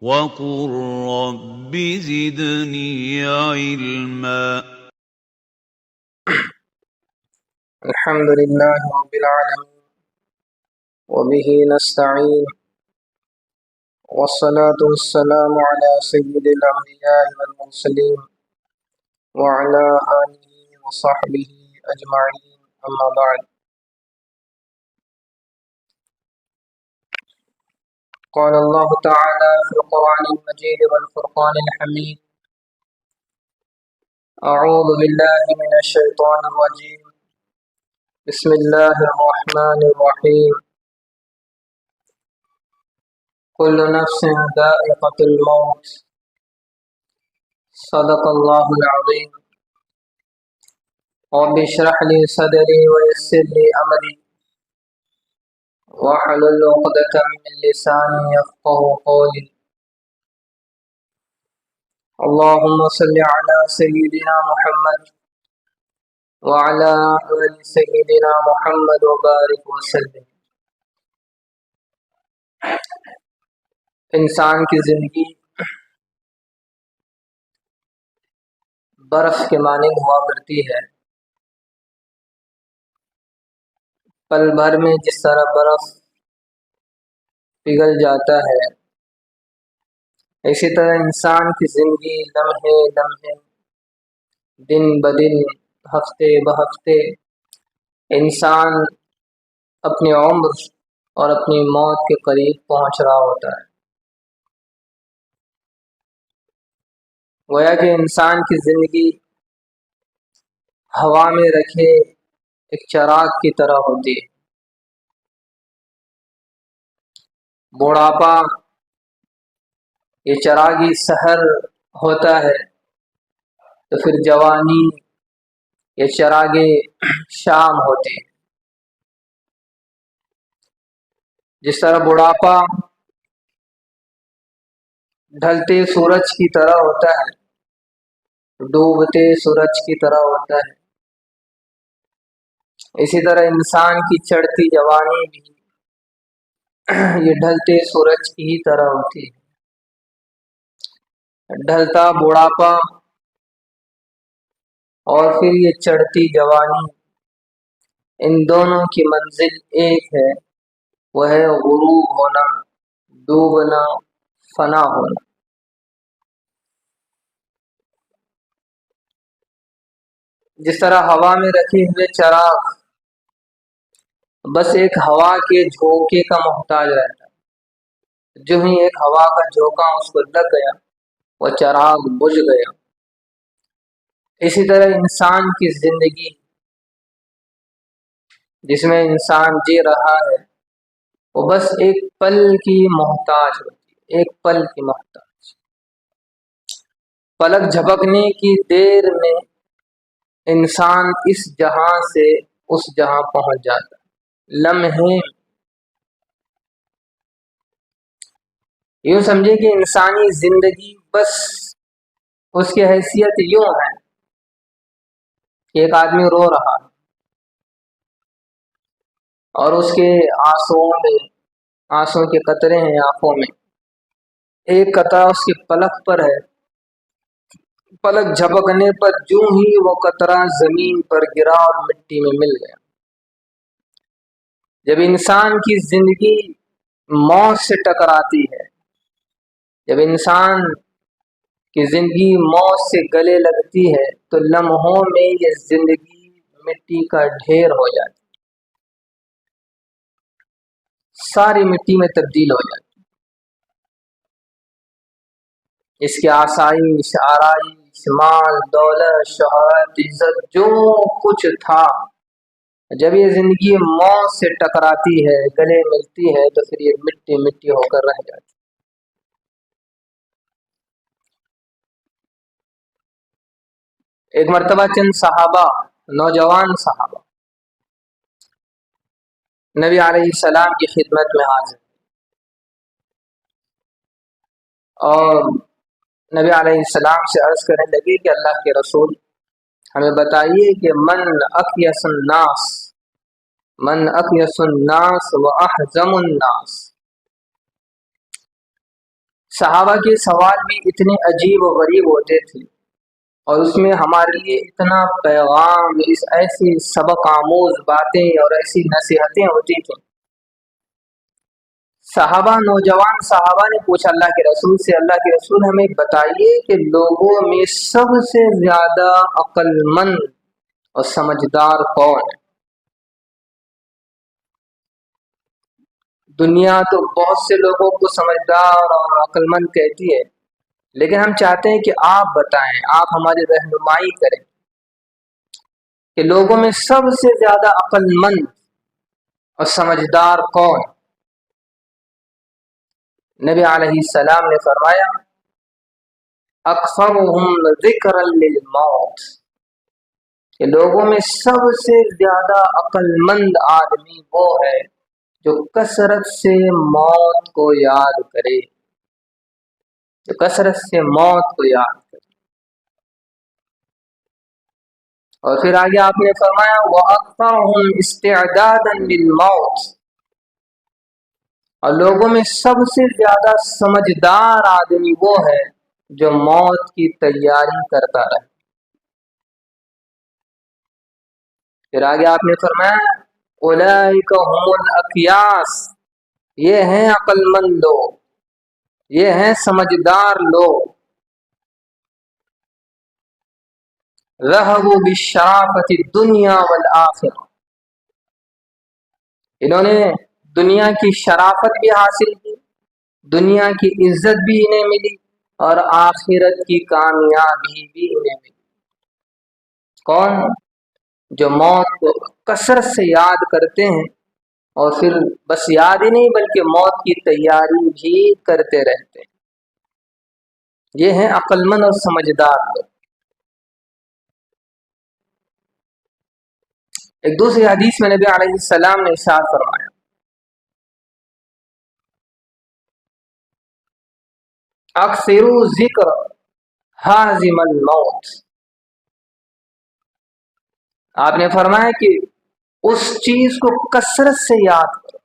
وقل رب زدني علما. الحمد لله رب العالمين وبه نستعين والصلاة والسلام على سيد الأنبياء والمرسلين وعلى آله وصحبه أجمعين أما بعد. قال الله تعالى في القرآن المجيد والفرقان الحميد: أعوذ بالله من الشيطان الرجيم، بسم الله الرحمن الرحيم، كل نفس ذائقة الموت، صدق الله العظيم. رب اشرح لي صدري ويسر لي أمري واحلل عقدة من لساني يفقهوا قولي. اللهم صل على سيدنا محمد وعلى آل سيدنا محمد وبارك وسلم. انسان کی زندگی برف کے مانند ہوا کرتی ہے. پل بھر میں جس طرح برف پگھل جاتا ہے، اسی طرح انسان کی زندگی لمحے لمحے، دن بدن، ہفتے بہفتے انسان اپنی عمر اور اپنی موت کے قریب پہنچ رہا ہوتا ہے. گویا کہ انسان کی زندگی ہوا میں رکھے ایک چراغ کی طرح ہوتی ہے. بڑھاپا یہ چراغی سحر ہوتا ہے، تو پھر جوانی یہ چراغ شام ہوتی ہے. جس طرح بڑھاپا ڈھلتے سورج کی طرح ہوتا ہے، ڈوبتے سورج کی طرح ہوتا ہے، اسی طرح انسان کی چڑھتی جوانی بھی یہ ڈھلتے سورج کی ہی طرح ہوتی ہے. ڈھلتا بڑھاپا اور پھر یہ چڑھتی جوانی، ان دونوں کی منزل ایک ہے، وہ ہے غروب ہونا، ڈوبنا، فنا ہونا. جس طرح ہوا میں رکھے ہوئے چراغ بس ایک ہوا کے جھونکے کا محتاج رہتا ہے، جو ہی ایک ہوا کا جھونکا اس کو لگ گیا وہ چراغ بجھ گیا. اسی طرح انسان کی زندگی جس میں انسان جی رہا ہے وہ بس ایک پل کی محتاج ہوتی ہے، ایک پل کی محتاج. پلک جھپکنے کی دیر میں انسان اس جہاں سے اس جہاں پہنچ جاتا ہے. لمحے یوں سمجھے کہ انسانی زندگی بس اس کی حیثیت یوں ہے کہ ایک آدمی رو رہا ہے اور اس کے آنسوں کے قطرے ہیں آنکھوں میں، ایک قطرہ اس کی پلک پر ہے. پلک جھپکنے پر جو ہی وہ قطرہ زمین پر گرا اور مٹی میں مل گیا. جب انسان کی زندگی موت سے ٹکراتی ہے، جب انسان کی زندگی موت سے گلے لگتی ہے، تو لمحوں میں یہ زندگی مٹی کا ڈھیر ہو جاتی، ساری مٹی میں تبدیل ہو جاتی. اس کی آسائش، آرائش، مال، دولت، شہرت، عزت، جو کچھ تھا، جب یہ زندگی موت سے ٹکراتی ہے، گلے ملتی ہے، تو پھر یہ مٹی مٹی ہو کر رہ جاتی. ایک مرتبہ چند صحابہ، نوجوان صحابہ نبی علیہ السلام کی خدمت میں حاضر، اور نبی علیہ السلام سے عرض کرنے لگے کہ اللہ کے رسول ہمیں بتائیے کہ من اکیس الناس و احزم الناس، صحابہ کے سوال بھی اتنے عجیب و غریب ہوتے تھے اور اس میں ہمارے لیے اتنا پیغام، اس ایسی سبق آموز باتیں اور ایسی نصیحتیں ہوتی تھیں۔ نوجوان صحابہ نے پوچھا اللہ کے رسول سے، اللہ کے رسول ہمیں بتائیے کہ لوگوں میں سب سے زیادہ عقل مند اور سمجھدار کون ہے؟ دنیا تو بہت سے لوگوں کو سمجھدار اور عقل مند کہتی ہے، لیکن ہم چاہتے ہیں کہ آپ بتائیں، آپ ہماری رہنمائی کریں کہ لوگوں میں سب سے زیادہ عقل مند اور سمجھدار کون؟ نبی علیہ السلام نے فرمایا اکثرهم ذکرا للموت، کہ لوگوں میں سب سے زیادہ عقل مند آدمی وہ ہے جو کثرت سے موت کو یاد کرے، جو کثرت سے موت کو یاد کرے۔ اور پھر آگے آپ نے فرمایا وَأَكْثَرُهُمْ اسْتِعْدَادًا لِلْمَوْتِ، اور لوگوں میں سب سے زیادہ سمجھدار آدمی وہ ہے جو موت کی تیاری کرتا رہے۔ پھر آگے آپ نے فرمایا اولئک هم الاکیاس، یہ ہیں عقل مند لوگ، یہ ہیں سمجھدار لوگ، ذہبوا بالشرافۃ الدنیا والآخرہ، انہوں نے دنیا کی شرافت بھی حاصل کی، دنیا کی عزت بھی انہیں ملی اور آخرت کی کامیابی بھی انہیں ملی۔ کون؟ جو موت کو کثرت سے یاد کرتے ہیں اور پھر بس یاد ہی نہیں بلکہ موت کی تیاری بھی کرتے رہتے ہیں، یہ ہیں عقل مند اور سمجھدار لوگ۔ ایک دوسری حدیث میں نبی علیہ السلام نے ارشاد فرمایا اکثروا ذکر حازم الموت، آپ نے فرمایا کہ اس چیز کو کثرت سے یاد کرو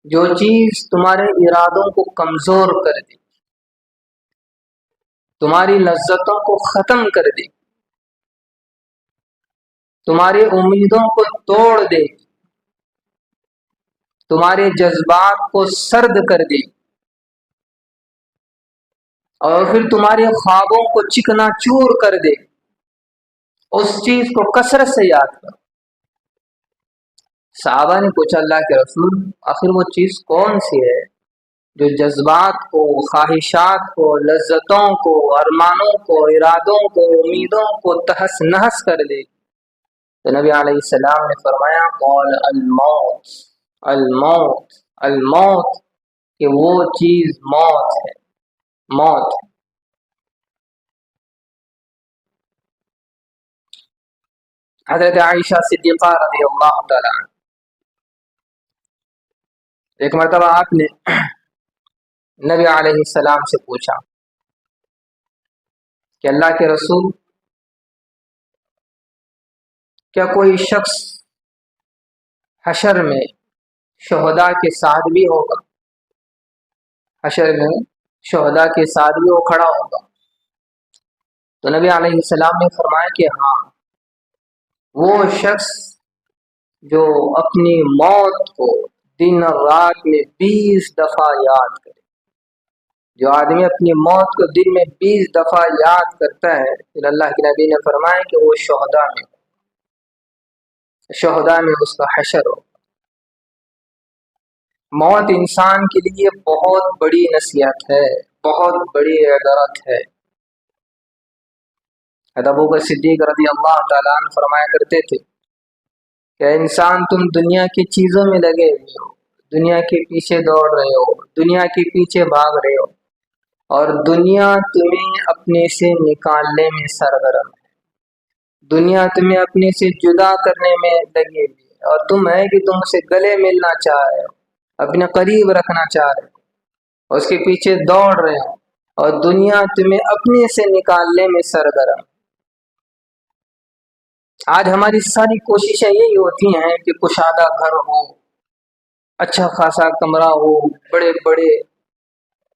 جو چیز تمہارے ارادوں کو کمزور کر دے، تمہاری لذتوں کو ختم کر دے، تمہاری امیدوں کو توڑ دے، تمہارے جذبات کو سرد کر دے اور پھر تمہارے خوابوں کو چکنا چور کر دے، اس چیز کو کثرت سے یاد کرو۔ صحابہ نے پوچھا اللہ کے رسول آخر وہ چیز کون سی ہے جو جذبات کو، خواہشات کو، لذتوں کو، ارمانوں کو، ارادوں کو، امیدوں کو تہس نہس کر دے؟ تو نبی علیہ السلام نے فرمایا قال الموت، الموت، الموت، کہ وہ چیز موت ہے، موت ہے۔ حضرت عائشہ صدیقہ رضی اللہ تعالیٰ عنہ، ایک مرتبہ آپ نے نبی علیہ السلام سے پوچھا کہ اللہ کے رسول کیا کوئی شخص حشر میں شہداء کے ساتھ بھی ہوگا؟ حشر میں شہداء کے ساتھ بھی وہ کھڑا ہوگا؟ تو نبی علیہ السلام نے فرمایا کہ ہاں، وہ شخص جو اپنی موت کو دن اور رات میں 20 دفعہ یاد کرے، جو آدمی اپنی موت کو دن میں 20 دفعہ یاد کرتا ہے، پھر اللہ کے نبی نے فرمایا کہ وہ شہداء میں اس کا حشر ہو۔ موت انسان کے لیے بہت بڑی نصیحت ہے، بہت بڑی عبرت ہے۔ ابو بکر صدیق رضی اللہ تعالیٰ عنہ فرمایا کرتے تھے کہ انسان تم دنیا کی چیزوں میں لگے ہوئے ہو، دنیا کے پیچھے دوڑ رہے ہو، دنیا کے پیچھے بھاگ رہے ہو، اور دنیا تمہیں اپنے سے نکالنے میں سرگرم ہے، دنیا تمہیں اپنے سے جدا کرنے میں لگی ہوئی ہے، اور تم ہے کہ تم اسے گلے ملنا چاہ رہے ہو، اپنے قریب رکھنا چاہ رہے ہو، اس کے پیچھے دوڑ رہے ہو، اور دنیا تمہیں اپنے سے نکالنے میں سرگرم۔ آج ہماری ساری کوششیں یہی ہوتی ہیں کہ کشادہ گھر ہو، اچھا خاصا کمرہ ہو، بڑے بڑے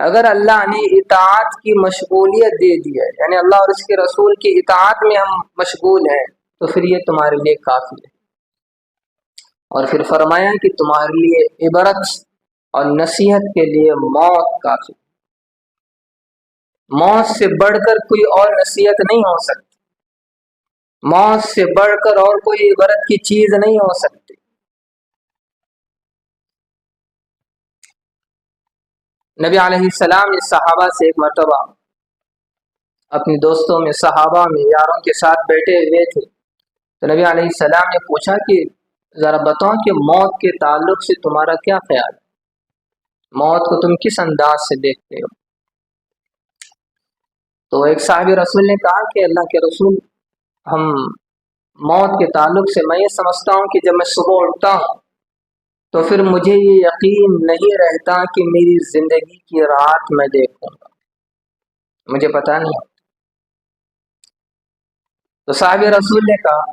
اگر اللہ نے اطاعت کی مشغولیت دے دی ہے، یعنی اللہ اور اس کے رسول کی اطاعت میں ہم مشغول ہیں، تو پھر یہ تمہارے لیے کافی ہے۔ اور پھر فرمایا کہ تمہارے لیے عبرت اور نصیحت کے لیے موت کافی، موت سے بڑھ کر کوئی اور نصیحت نہیں ہو سکتی، موت سے بڑھ کر اور کوئی عبرت کی چیز نہیں ہو سکتی۔ نبی علیہ السلام نے صحابہ سے ایک مرتبہ اپنی دوستوں میں، صحابہ میں، یاروں کے ساتھ بیٹھے ہوئے تھے، تو نبی علیہ السلام نے پوچھا کہ ذرا بتاؤ کہ موت کے تعلق سے تمہارا کیا خیال ہے، موت کو تم کس انداز سے دیکھتے ہو؟ تو ایک صاحب رسول نے کہا کہ اللہ کے رسول، ہم موت کے تعلق سے میں یہ سمجھتا ہوں کہ جب میں صبح اٹھتا ہوں تو پھر مجھے یہ یقین نہیں رہتا کہ میری زندگی کی رات میں دیکھوں گا، مجھے پتہ نہیں۔ تو صاحب رسول نے کہا،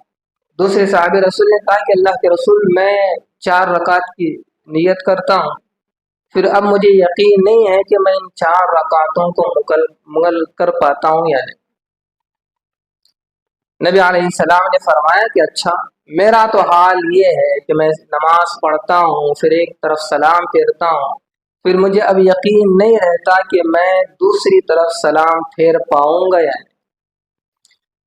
دوسرے صاحب رسول نے کہا کہ اللہ کے رسول، میں 4 رکعت کی نیت کرتا ہوں، پھر اب مجھے یقین نہیں ہے کہ میں ان 4 رکعتوں کو مکمل کر پاتا ہوں یا نہیں۔ نبی علیہ السلام نے فرمایا کہ اچھا، میرا تو حال یہ ہے کہ میں نماز پڑھتا ہوں، پھر ایک طرف سلام پھیرتا ہوں، پھر مجھے اب یقین نہیں رہتا کہ میں دوسری طرف سلام پھیر پاؤں گا یا نہیں۔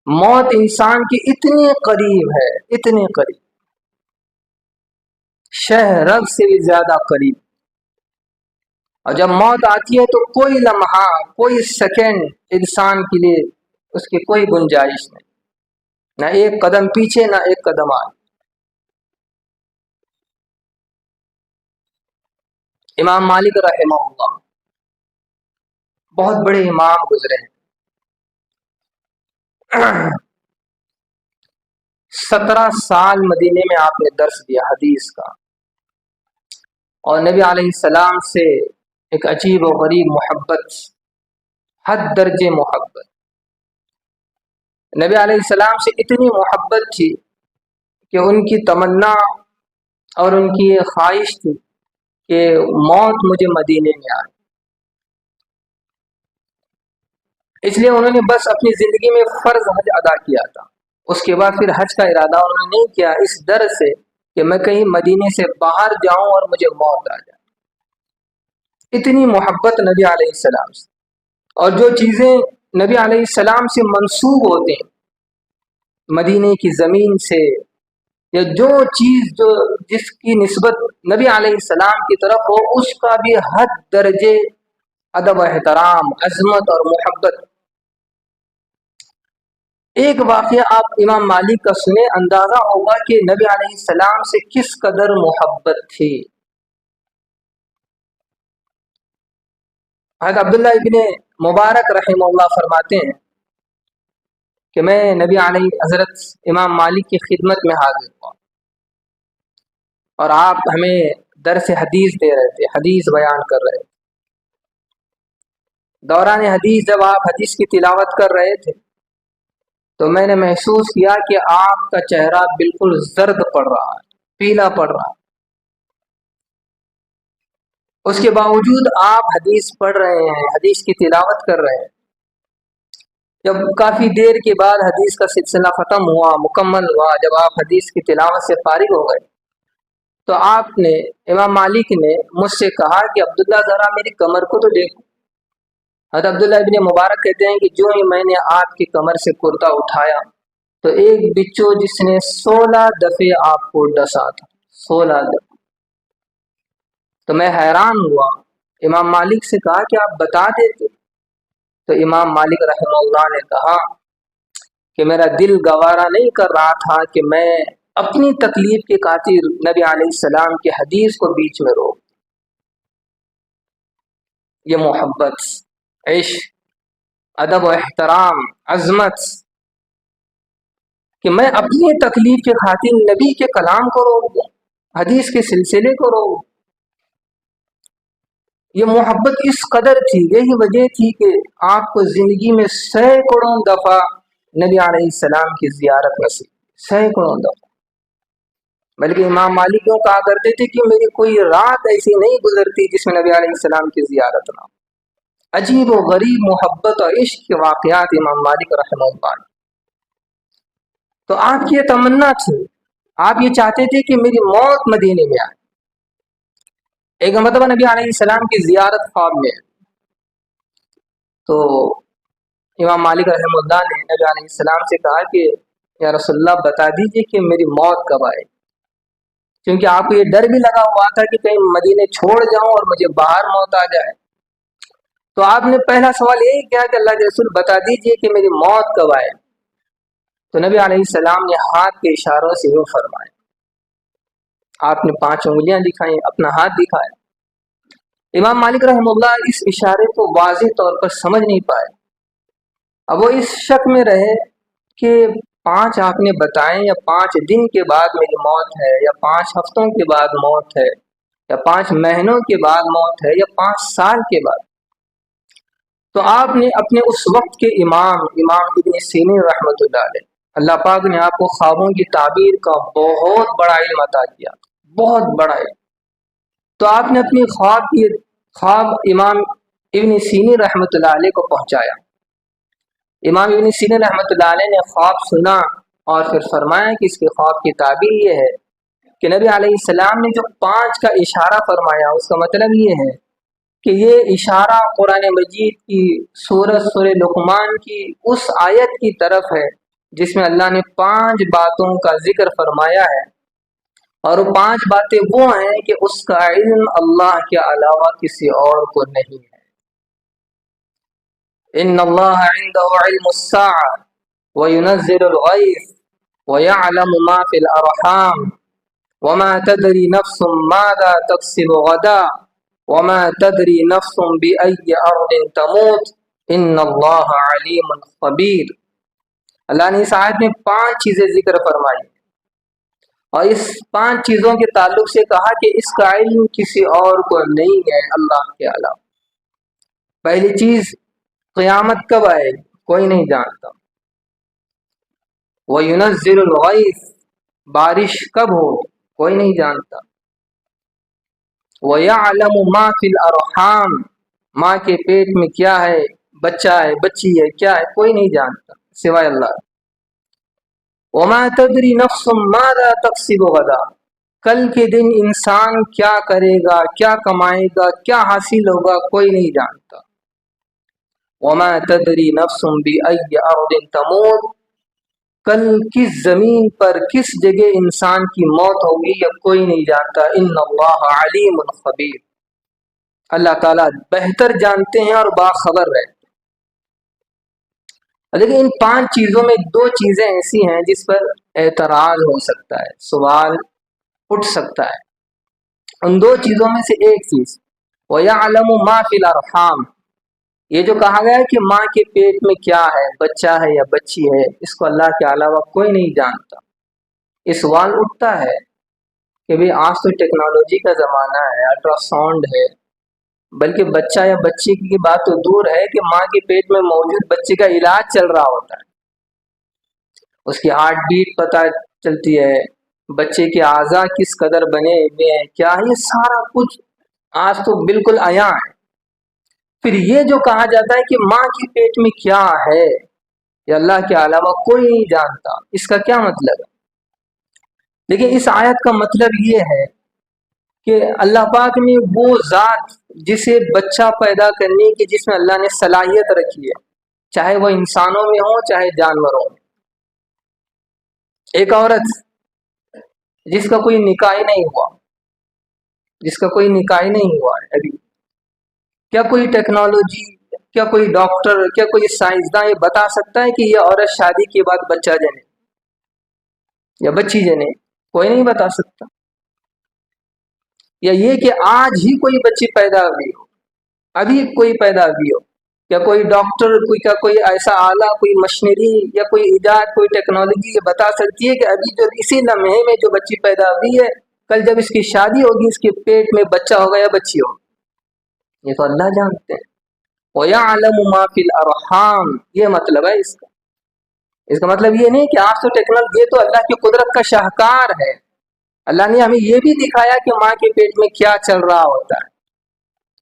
موت انسان کی اتنی قریب ہے، اتنی قریب، شہرگ سے بھی زیادہ قریب، اور جب موت آتی ہے تو کوئی لمحہ، کوئی سیکنڈ انسان کے لیے اس کی کوئی گنجائش نہیں، نہ ایک قدم پیچھے نہ ایک قدم آگے۔ امام مالک رحمہ اللہ بہت بڑے امام گزرے ہیں، 17 سال مدینے میں آپ نے درس دیا حدیث کا، اور نبی علیہ السلام سے ایک عجیب و غریب محبت، حد درجے محبت، نبی علیہ السلام سے اتنی محبت تھی کہ ان کی تمنا اور ان کی یہ خواہش تھی کہ موت مجھے مدینے میں آئے، اس لیے انہوں نے بس اپنی زندگی میں فرض حج ادا کیا تھا، اس کے بعد پھر حج کا ارادہ انہوں نے نہیں کیا، اس ڈر سے کہ میں کہیں مدینے سے باہر جاؤں اور مجھے موت آ جائے۔ اتنی محبت نبی علیہ السلام سے، اور جو چیزیں نبی علیہ السلام سے منسوب ہوتے ہیں مدینے کی زمین سے، یا جو چیز جو جس کی نسبت نبی علیہ السلام کی طرف ہو، اس کا بھی حد درجے ادب و احترام، عظمت اور محبت۔ ایک واقعہ آپ امام مالک کا سنیں، اندازہ ہوگا کہ نبی علیہ السلام سے کس قدر محبت تھی۔ حضرت عبداللہ ابن مبارک رحمہ اللہ فرماتے ہیں کہ میں نبی علیہ حضرت امام مالک کی خدمت میں حاضر ہوا، اور آپ ہمیں درس حدیث دے رہے تھے، حدیث بیان کر رہے تھے۔ دوران حدیث جب آپ حدیث کی تلاوت کر رہے تھے تو میں نے محسوس کیا کہ آپ کا چہرہ بالکل زرد پڑ رہا ہے، پیلا پڑ رہا ہے، اس کے باوجود آپ حدیث پڑھ رہے ہیں، حدیث کی تلاوت کر رہے ہیں۔ جب کافی دیر کے بعد حدیث کا سلسلہ ختم ہوا، مکمل ہوا، جب آپ حدیث کی تلاوت سے فارغ ہو گئے تو آپ نے، امام مالک نے مجھ سے کہا کہ عبداللہ ذرا میری کمر کو تو دیکھو۔ حضرت عبداللہ ابن مبارک کہتے ہیں کہ جو ہی میں نے آپ کی کمر سے کرتا اٹھایا تو ایک بچو جس نے 16 دفعے آپ کو ڈسا تھا، 16 دفعے۔ تو میں حیران ہوا، امام مالک سے کہا کہ آپ بتا دیتے۔ تو امام مالک رحمہ اللہ نے کہا کہ میرا دل گوارا نہیں کر رہا تھا کہ میں اپنی تکلیف کی خاطر نبی علیہ السلام کی حدیث کو بیچ میں روک۔ یہ محبت، عشق، ادب و احترام، عظمت، کہ میں اپنی تکلیف کے خاطر نبی کے کلام کو روک دوں، حدیث کے سلسلے کو روک دوں۔ یہ محبت اس قدر تھی، یہی وجہ تھی کہ آپ کو زندگی میں سینکڑوں دفعہ نبی علیہ السلام کی زیارت نصیب، سینکڑوں دفعہ۔ بلکہ امام مالک کہا کرتے تھے کہ میری کوئی رات ایسی نہیں گزرتی جس میں نبی علیہ السلام کی زیارت نہ ہو۔ عجیب و غریب محبت اور عشق کے واقعات امام مالک رحمہ اللہ۔ تو آپ کی یہ تمنا تھی، آپ یہ چاہتے تھے کہ میری موت مدینے میں آئے۔ ایک مرتبہ نبی علیہ السلام کی زیارت خواب میں، تو امام مالک رحمہ اللہ نے نبی علیہ السلام سے کہا کہ یا رسول اللہ بتا دیجئے کہ میری موت کب آئے، کیونکہ آپ کو یہ ڈر بھی لگا ہوا تھا کہ کہیں مدینے چھوڑ جاؤں اور مجھے باہر موت آ جائے۔ تو آپ نے پہلا سوال یہی کیا کہ اللہ کے رسول بتا دیجئے کہ میری موت کب آئے۔ تو نبی علیہ السلام نے ہاتھ کے اشاروں سے وہ فرمایا، آپ نے 5 انگلیاں دکھائیں، اپنا ہاتھ دکھایا۔ امام مالک رحمہ اللہ اس اشارے کو واضح طور پر سمجھ نہیں پائے۔ اب وہ اس شک میں رہے کہ 5 آپ نے بتائیں، یا 5 دن کے بعد میری موت ہے، یا 5 ہفتوں کے بعد موت ہے، یا 5 مہینوں کے بعد موت ہے، یا 5 سال کے بعد۔ تو آپ نے اپنے اس وقت کے امام ابن سیرین رحمۃ اللہ علیہ، اللہ پاک نے آپ کو خوابوں کی تعبیر کا بہت بڑا علم عطا کیا، بہت بڑا علم۔ تو آپ نے اپنی خواب امام ابن سیرین رحمۃ اللہ علیہ کو پہنچایا۔ امام ابن سیرین رحمۃ اللہ علیہ نے خواب سنا اور پھر فرمایا کہ اس کے خواب کی تعبیر یہ ہے کہ نبی علیہ السلام نے جو 5 کا اشارہ فرمایا، اس کا مطلب یہ ہے کہ یہ اشارہ قرآن مجید کی سورہ لقمان کی اس آیت کی طرف ہے جس میں اللہ نے 5 باتوں کا ذکر فرمایا ہے، اور وہ 5 باتیں وہ ہیں کہ اس کا علم اللہ کے علاوہ کسی اور کو نہیں ہے۔ ان اللہ عنده علم الساعة وينزل الغيث ويعلم ما في الارحام وما تدري نفس ماذا تكسب غدا وما تدري نفس بأي ارض تموت ان اللہ علیم خبیر۔ اللہ نے اس آیت میں 5 چیزیں ذکر فرمائی، اور اس 5 چیزوں کے تعلق سے کہا کہ اس کا علم کسی اور کو نہیں ہے اللہ کے علاوہ۔ پہلی چیز، قیامت کب آئے گی کوئی نہیں جانتا۔ وَيُنَزِّلُ الْغَيْثَ، بارش کب ہوگی کوئی نہیں جانتا۔ وَيَعْلَمُ مَا فِي الْأَرْحَامِ، ماں کے پیٹ میں کیا ہے، بچہ ہے، بچی ہے، کیا ہے، کوئی نہیں جانتا سوائے اللہ۔ وَمَا تَدْرِي نَفْسٌ مَاذَا تَكْسِبُ غَدًا، کل کے دن انسان کیا کرے گا، کیا کمائے گا، کیا حاصل ہوگا، کوئی نہیں جانتا۔ وَمَا تَدْرِي نَفْسٌ بِأَيِّ أَرْضٍ تَمُوتُ، کل کس زمین پر کس جگہ انسان کی موت ہوگی یا کوئی نہیں جانتا۔ ان اللہ علیم خبیر، اللہ تعالیٰ بہتر جانتے ہیں اور باخبر رہتے ہیں۔ لیکن ان 5 چیزوں میں 2 چیزیں ایسی ہیں جس پر اعتراض ہو سکتا ہے، سوال اٹھ سکتا ہے۔ ان 2 چیزوں میں سے ایک چیز، وَيَعْلَمُ مَا فِي الْأَرْحَامِ، یہ جو کہا گیا ہے کہ ماں کے پیٹ میں کیا ہے، بچہ ہے یا بچی ہے، اس کو اللہ کے علاوہ کوئی نہیں جانتا۔ اس سوال اٹھتا ہے کہ بھی آج تو ٹیکنالوجی کا زمانہ ہے، الٹرا ساؤنڈ ہے، بلکہ بچہ یا بچی کی بات تو دور ہے کہ ماں کے پیٹ میں موجود بچے کا علاج چل رہا ہوتا ہے، اس کی ہارٹ بیٹ پتہ چلتی ہے، بچے کے اعضاء کس قدر بنے ہوئے ہیں، کیا ہے، یہ سارا کچھ آج تو بالکل عیاں ہے۔ پھر یہ جو کہا جاتا ہے کہ ماں کے پیٹ میں کیا ہے یا اللہ کے علاوہ کوئی نہیں جانتا، اس کا کیا مطلب ہے؟ لیکن اس آیت کا مطلب یہ ہے کہ اللہ پاک نے وہ ذات جسے بچہ پیدا کرنے کی، جس میں اللہ نے صلاحیت رکھی ہے، چاہے وہ انسانوں میں ہو چاہے جانوروں میں۔ ایک عورت جس کا کوئی نکاح نہیں ہوا، ہے ابھی، کیا کوئی ٹیکنالوجی، کیا کوئی ڈاکٹر، کیا کوئی سائنسداں یہ بتا سکتا ہے کہ یہ عورت شادی کے بعد بچہ جنے یا بچی جنے؟ کوئی نہیں بتا سکتا۔ یا یہ کہ آج ہی کوئی بچی پیدا ہوئی ہو، ابھی کوئی پیدا ہوئی ہو، یا کوئی ڈاکٹر، کوئی ایسا آلہ، کوئی مشینری یا کوئی ایجاد، کوئی ٹیکنالوجی یہ بتا سکتی ہے کہ ابھی جو اسی لمحے میں جو بچی پیدا ہوئی ہے، کل جب اس کی شادی ہوگی اس کے پیٹ میں بچہ ہوگا یا بچی ہوگی؟ یہ تو اللہ جانتے ہیں۔ وَيَعْلَمُ مَا فِي الْأَرْحَامِ، یہ مطلب ہے اس کا مطلب یہ نہیں کہ آج تو ٹیکنالوجی، یہ تو اللہ کی قدرت کا شاہکار ہے۔ اللہ نے ہمیں یہ بھی دکھایا کہ ماں کے پیٹ میں کیا چل رہا ہوتا ہے۔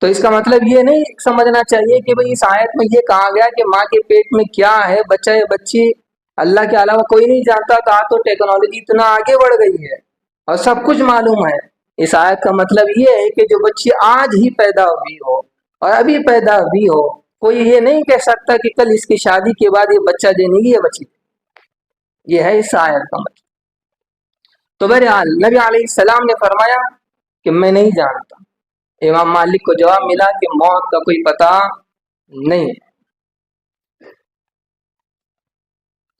تو اس کا مطلب یہ نہیں سمجھنا چاہیے کہ بھئی اس آیت میں یہ کہا گیا کہ ماں کے پیٹ میں کیا ہے، بچہ یا بچی اللہ کے علاوہ کوئی نہیں جانتا، تو آج تو ٹیکنالوجی اتنا آگے بڑھ گئی ہے اور سب کچھ معلوم ہے۔ اس آیت کا مطلب یہ ہے کہ جو بچی آج ہی پیدا ہوئی ہو اور ابھی پیدا ہوئی ہو، کوئی یہ نہیں کہہ سکتا کہ کل اس کی شادی کے بعد یہ بچہ دینے گی یا بچی۔ یہ ہے اس آیت کا مطلب۔ تو بہرحال نبی علیہ السلام نے فرمایا کہ میں نہیں جانتا۔ امام مالک کو جواب ملا کہ موت کا کوئی پتہ نہیں۔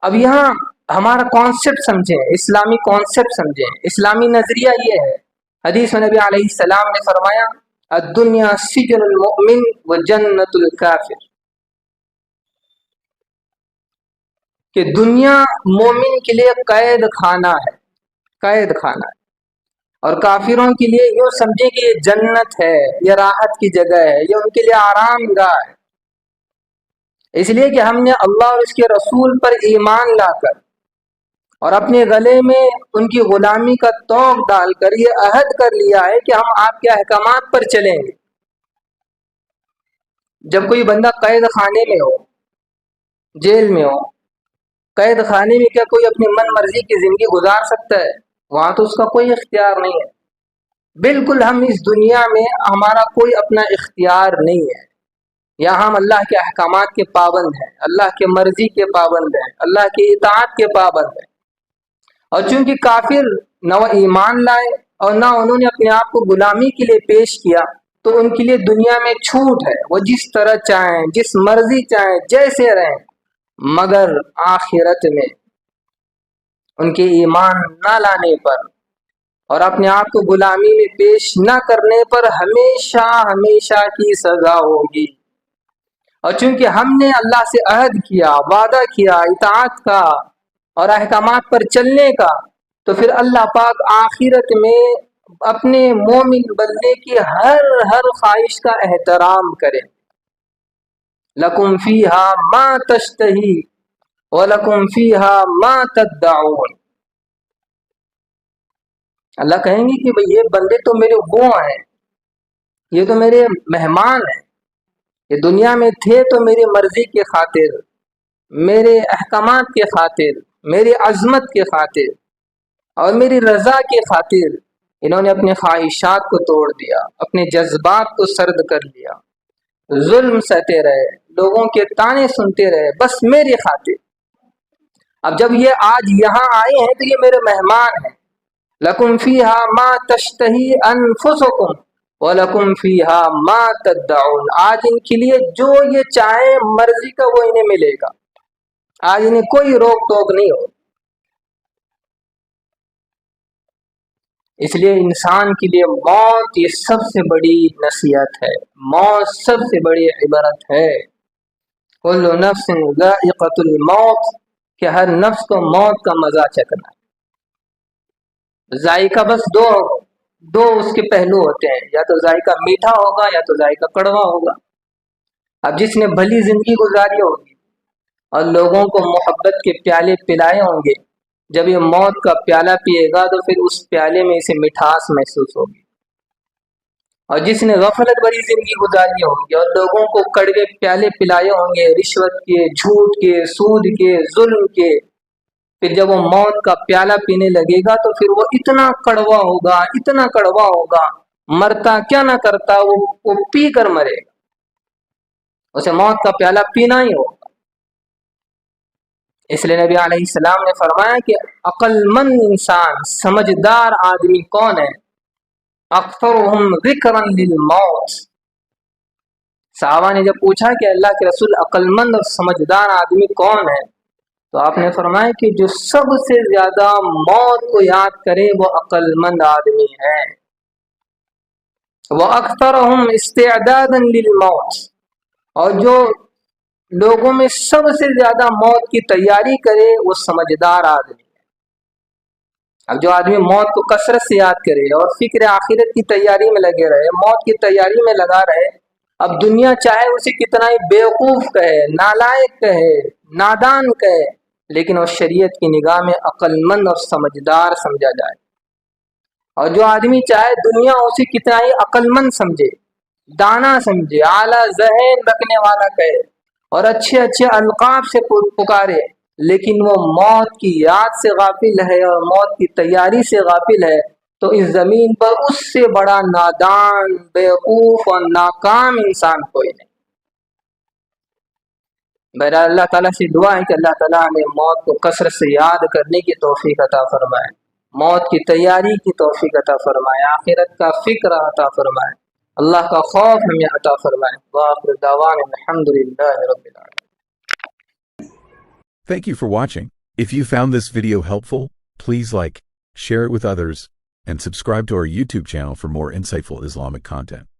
اب یہاں ہمارا کانسیپٹ سمجھیں، اسلامی کانسیپٹ سمجھیں، اسلامی نظریہ یہ ہے۔ حدیث میں نبی علیہ السلام نے فرمایا الدنیا سجن المؤمن و جنت الکافر، کہ دنیا مومن کے لیے قید خانہ ہے، قید خانہ ہے، اور کافروں کے لیے یوں سمجھے کہ یہ جنت ہے، یہ راحت کی جگہ ہے، یہ ان کے لیے آرام گاہ ہے۔ اس لیے کہ ہم نے اللہ اور اس کے رسول پر ایمان لا کر اور اپنے گلے میں ان کی غلامی کا طوق ڈال کر یہ عہد کر لیا ہے کہ ہم آپ کے احکامات پر چلیں گے۔ جب کوئی بندہ قید خانے میں ہو، جیل میں ہو، قید خانے میں کیا کوئی اپنی من مرضی کی زندگی گزار سکتا ہے؟ وہاں تو اس کا کوئی اختیار نہیں ہے۔ بالکل ہم اس دنیا میں ہمارا کوئی اپنا اختیار نہیں ہے، یہاں ہم اللہ کے احکامات کے پابند ہیں، اللہ کے مرضی کے پابند ہیں، اللہ کی اطاعت کے پابند ہیں۔ اور چونکہ کافر نہ وہ ایمان لائے اور نہ انہوں نے اپنے آپ کو غلامی کے لیے پیش کیا، تو ان کے لیے دنیا میں چھوٹ ہے، وہ جس طرح چاہیں، جس مرضی چاہیں، جیسے رہیں، مگر آخرت میں ان کے ایمان نہ لانے پر اور اپنے آپ کو غلامی میں پیش نہ کرنے پر ہمیشہ ہمیشہ کی سزا ہوگی۔ اور چونکہ ہم نے اللہ سے عہد کیا، وعدہ کیا اطاعت کا اور احکامات پر چلنے کا، تو پھر اللہ پاک آخرت میں اپنے مومن بندے کی ہر خواہش کا احترام کرے۔ لکم فیہا ما تشتہی وَلَكُمْ فِيهَا مَا تَدَّعُونَ۔ اللہ کہیں گے کہ بھئی یہ بندے تو میرے وہ ہیں، یہ تو میرے مہمان ہیں، یہ دنیا میں تھے تو میری مرضی کے خاطر، میرے احکامات کے خاطر، میری عظمت کے خاطر اور میری رضا کے خاطر انہوں نے اپنے خواہشات کو توڑ دیا، اپنے جذبات کو سرد کر لیا، ظلم سہتے رہے، لوگوں کے طعنے سنتے رہے، بس میری خاطر۔ اب جب یہ آج یہاں آئے ہیں تو یہ میرے مہمان ہیں۔ لَكُمْ فِيهَا مَا تَشْتَهِي أَنفُسُكُمْ وَلَكُمْ فِيهَا مَا تَدَّعُونَ۔ آج ان کے لیے جو یہ چاہیں مرضی کا وہ انہیں ملے گا، آج انہیں کوئی روک ٹوک نہیں ہو۔ اس لیے انسان کے لیے موت یہ سب سے بڑی نصیحت ہے، موت سب سے بڑی عبرت ہے۔ كُلُّ نَفْسٍ ذَائِقَةُ الْمَوْتِ، کہ ہر نفس کو موت کا مزہ چکھنا ہے۔ ذائقہ بس دو اس کے پہلو ہوتے ہیں، یا تو ذائقہ میٹھا ہوگا یا تو ذائقہ کڑوا ہوگا۔ اب جس نے بھلی زندگی گزاری ہوگی اور لوگوں کو محبت کے پیالے پلائے ہوں گے، جب یہ موت کا پیالہ پیے گا تو پھر اس پیالے میں اسے مٹھاس محسوس ہوگی۔ اور جس نے غفلت بھری زندگی گزاری ہوگی اور لوگوں کو کڑوے پیالے پلائے ہوں گے، رشوت کے، جھوٹ کے، سود کے، ظلم کے، پھر جب وہ موت کا پیالہ پینے لگے گا تو پھر وہ اتنا کڑوا ہوگا، اتنا کڑوا ہوگا، مرتا کیا نہ کرتا، وہ پی کر مرے گا، اسے موت کا پیالہ پینا ہی ہوگا۔ اس لیے نبی علیہ السلام نے فرمایا کہ عقل مند انسان، سمجھدار آدمی کون ہے؟ اکثرهم ذکرا للموت۔ صحابہ نے جب پوچھا کہ اللہ کے رسول عقل مند اور سمجھدار آدمی کون ہے، تو آپ نے فرمایا کہ جو سب سے زیادہ موت کو یاد کرے وہ عقل مند آدمی ہے۔ وَأَكْثَرُهُمْ اسْتِعْدَادًا لِلْمَوْتِ، اور جو لوگوں میں سب سے زیادہ موت کی تیاری کرے وہ سمجھدار آدمی ہے۔ اب جو آدمی موت کو کثرت سے یاد کرے اور فکر آخرت کی تیاری میں لگے رہے، موت کی تیاری میں لگا رہے، اب دنیا چاہے اسے کتنا ہی بیوقوف کہے، نالائق کہے، نادان کہے، لیکن وہ شریعت کی نگاہ میں عقل مند اور سمجھدار سمجھا جائے۔ اور جو آدمی چاہے دنیا اسے کتنا ہی عقل مند سمجھے، دانا سمجھے، اعلیٰ ذہن رکھنے والا کہے اور اچھے اچھے القاب سے پکارے، لیکن وہ موت کی یاد سے غافل ہے اور موت کی تیاری سے غافل ہے، تو اس زمین پر اس سے بڑا نادان، بیوقوف اور ناکام انسان کوئی نہیں۔ بہرحال اللہ تعالیٰ سے دعا ہے کہ اللہ تعالیٰ ہمیں موت کو کثرت سے یاد کرنے کی توفیق عطا فرمائے، موت کی تیاری کی توفیق عطا فرمائے، آخرت کا فکر عطا فرمائے، اللہ کا خوف ہمیں عطا فرمائے۔ وآخر دعوانا الحمدللہ رب العالمین۔ Thank you for watching. If you found this video helpful, please like, share it with others, and subscribe to our YouTube channel for more insightful Islamic content.